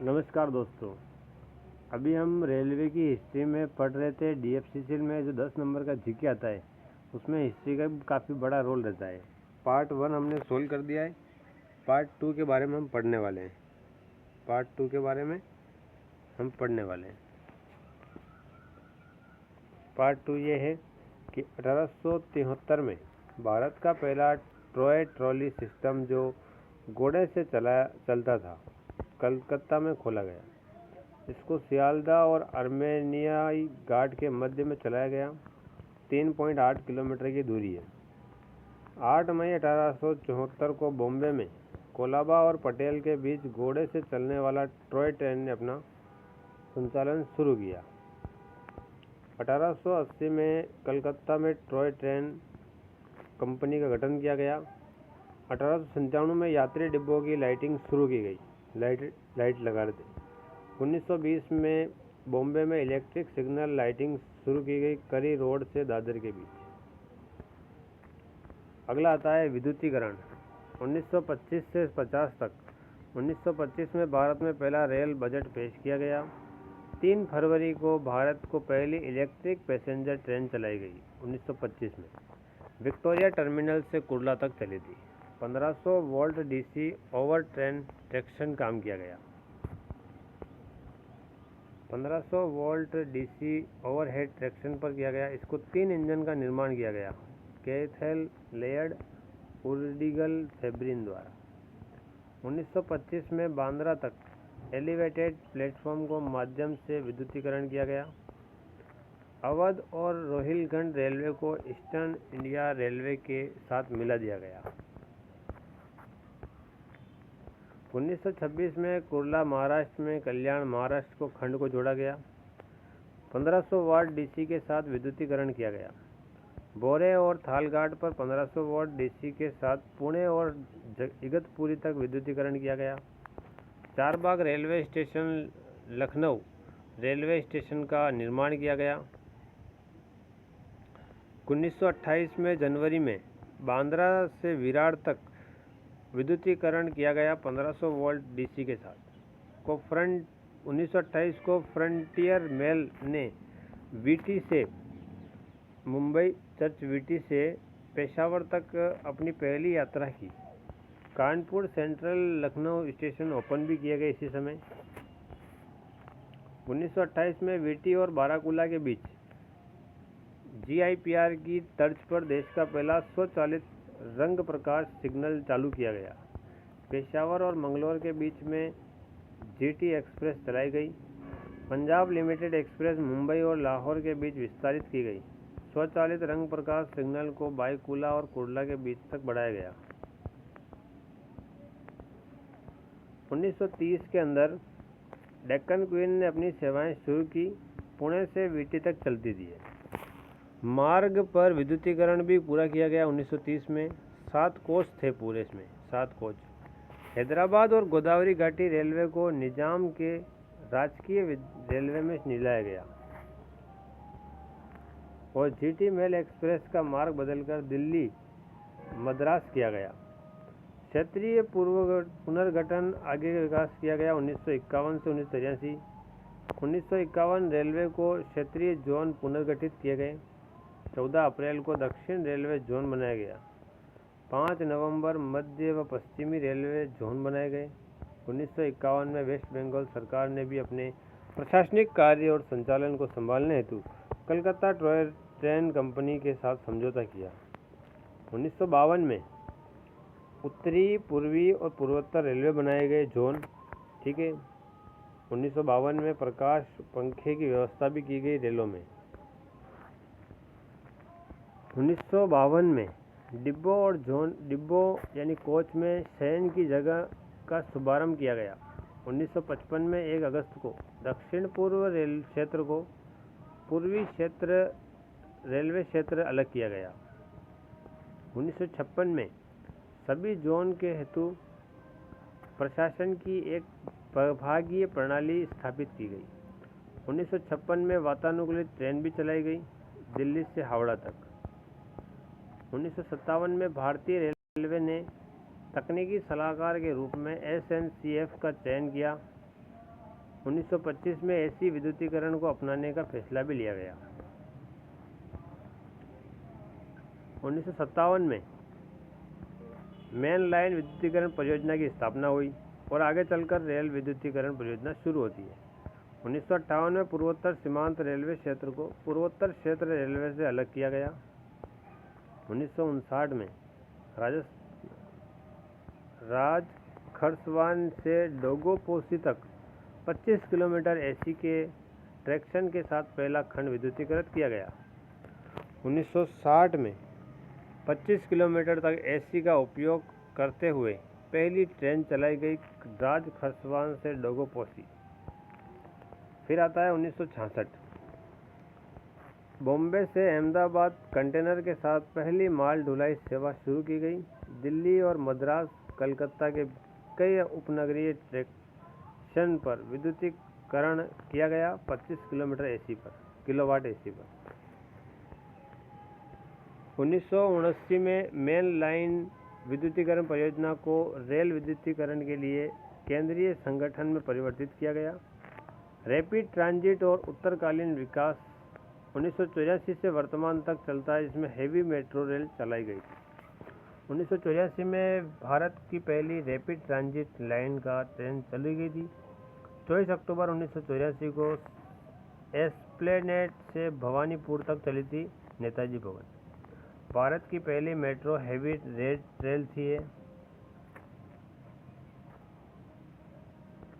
नमस्कार दोस्तों। अभी हम रेलवे की हिस्ट्री में पढ़ रहे थे। डीएफसीसी में जो 10 नंबर का जीके आता है उसमें हिस्ट्री का भी काफ़ी बड़ा रोल रहता है। पार्ट 1 हमने सोल्व कर दिया है। पार्ट 2 के बारे में हम पढ़ने वाले हैं। पार्ट 2 ये है कि 1873 में भारत का पहला टॉय ट्रॉली सिस्टम जो घोड़े से चलता था कलकत्ता में खोला गया। इसको सियालदह और अर्मेनियाई घाट के मध्य में चलाया गया। 3.8 किलोमीटर की दूरी है। 8 मई 1874 को बॉम्बे में कोलाबा और पटेल के बीच घोड़े से चलने वाला टॉय ट्रेन ने अपना संचालन शुरू किया। 1880 में कलकत्ता में टॉय ट्रेन कंपनी का गठन किया गया। 1897 में यात्री डिब्बों की लाइटिंग शुरू की गई। लाइट लगा रहे थे। 1920 में बॉम्बे में इलेक्ट्रिक सिग्नल लाइटिंग शुरू की गई करी रोड से दादर के बीच। अगला आता है विद्युतीकरण। 1925 से 50 तक। 1925 में भारत में पहला रेल बजट पेश किया गया। 3 फरवरी को भारत को पहली इलेक्ट्रिक पैसेंजर ट्रेन चलाई गई 1925 में। विक्टोरिया टर्मिनल से कुर्ला तक चली थी। 1500 वोल्ट डीसी ओवर ट्रैक्शन काम किया गया। 1500 वोल्ट डीसी ओवरहेड ट्रैक्शन पर किया गया। इसको 3 इंजन का निर्माण किया गया कैथल लेयर्ड उर्डिगल फेब्रिन द्वारा। 1925 में बांद्रा तक एलिवेटेड प्लेटफॉर्म को माध्यम से विद्युतीकरण किया गया। अवध और रोहिलखंड रेलवे को ईस्टर्न इंडिया रेलवे के साथ मिला दिया गया। 1926 में कुर्ला महाराष्ट्र में कल्याण महाराष्ट्र को खंड को जोड़ा गया। 1500 वाट डीसी के साथ विद्युतीकरण किया गया। बोरे और थालघाट पर 1500 वाट डीसी के साथ पुणे और इगतपुरी तक विद्युतीकरण किया गया। Charbagh railway station Lucknow railway station का निर्माण किया गया। 1928 में जनवरी में बांद्रा से विरार तक विद्युतीकरण किया गया 1500 वोल्ट डीसी के साथ। 1928 को फ्रंटियर मेल ने वीटी से मुंबई चर्च वीटी से पेशावर तक अपनी पहली यात्रा की। Kanpur central Lucknow station open भी किए गए इसी समय। 1928 में वीटी और बाराकूला के बीच जीआईपीआर की तर्ज पर देश का पहला स्वचालित रंग प्रकाश सिग्नल चालू किया गया। पेशावर और मंगलौर के बीच में जीटी एक्सप्रेस चलाई गई। पंजाब लिमिटेड एक्सप्रेस मुंबई और लाहौर के बीच विस्तारित की गई। स्वचालित रंग प्रकाश सिग्नल को बाईकुला और कुर्ला के बीच तक बढ़ाया गया। 1930 के अंदर डेक्कन क्वीन ने अपनी सेवाएं शुरू की। पुणे से वीटी तक चलती थी। मार्ग पर विद्युतीकरण भी पूरा किया गया 1930 में। 7 कोच थे पूरे इसमें, 7 कोच। हैदराबाद और गोदावरी घाटी रेलवे को निजाम के राजकीय रेलवे में मिलाया गया और जीटी मेल एक्सप्रेस का मार्ग बदलकर दिल्ली मद्रास किया गया। क्षेत्रीय पुनर्गठन आगे विकास किया गया 1951 से 1983। 1951 रेलवे को क्षेत्रीय जोन पुनर्गठित किए गए। 14 अप्रैल को दक्षिण रेलवे जोन बनाया गया। 5 नवंबर मध्य व पश्चिमी रेलवे जोन बनाए गए। 1951 में वेस्ट बंगाल सरकार ने भी अपने प्रशासनिक कार्य और संचालन को संभालने हेतु कलकत्ता टॉय ट्रेन कंपनी के साथ समझौता किया। 1952 में उत्तरी, पूर्वी और पूर्वोत्तर रेलवे बनाए गए जोन। ठीक है। 1952 में प्रकाश पंखे की व्यवस्था भी की गई रेलों में। 1952 में डिब्बों यानी कोच में शयन की जगह का शुभारंभ किया गया। 1955 में 1 अगस्त को दक्षिण पूर्व रेल क्षेत्र को पूर्वी क्षेत्र रेलवे क्षेत्र अलग किया गया। 1956 में सभी जोन के हेतु प्रशासन की एक विभागीय प्रणाली स्थापित की गई। 1956 में वातानुकूलित ट्रेन भी चलाई गई दिल्ली से हावड़ा तक। 1957 में भारतीय रेलवे ने तकनीकी सलाहकार के रूप में एसएनसीएफ का चयन किया। 1925 में एसी विद्युतीकरण को अपनाने का फैसला भी लिया गया। 1957 में मेन लाइन विद्युतीकरण परियोजना की स्थापना हुई और आगे चलकर रेल विद्युतीकरण परियोजना शुरू होती है। 1958 में पूर्वोत्तर सीमांत रेलवे क्षेत्र को पूर्वोत्तर क्षेत्र रेलवे से अलग किया गया। 1959 में राजखरसवान से डोगोपोसी तक 25 किलोमीटर एसी के ट्रैक्शन के साथ पहला खंड विद्युतीकृत किया गया। 1960 में 25 किलोमीटर तक एसी का उपयोग करते हुए पहली ट्रेन चलाई गई राजखरसवान से डोगोपोसी। फिर आता है 1966, बॉम्बे से अहमदाबाद कंटेनर के साथ पहली माल ढुलाई सेवा शुरू की गई। दिल्ली और मद्रास कलकत्ता के कई उपनगरीय स्टेशन पर विद्युतीकरण किया गया 25 किलोवाट एसी पर। 1979 में मेन लाइन विद्युतीकरण परियोजना को रेल विद्युतीकरण के लिए केंद्रीय संगठन में परिवर्तित किया गया। रैपिड ट्रांजिट और उत्तरकालीन विकास 1984 से वर्तमान तक चलता है, जिसमें हेवी मेट्रो रेल चलाई गई। 1984 में भारत की पहली रैपिड ट्रांजिट लाइन का ट्रेन चली गई थी। 24 अक्टूबर 1984 को एस्प्लेनेड से भवानीपुर तक चली थी नेताजी भवन। भारत की पहली मेट्रो हेवी रेल थी।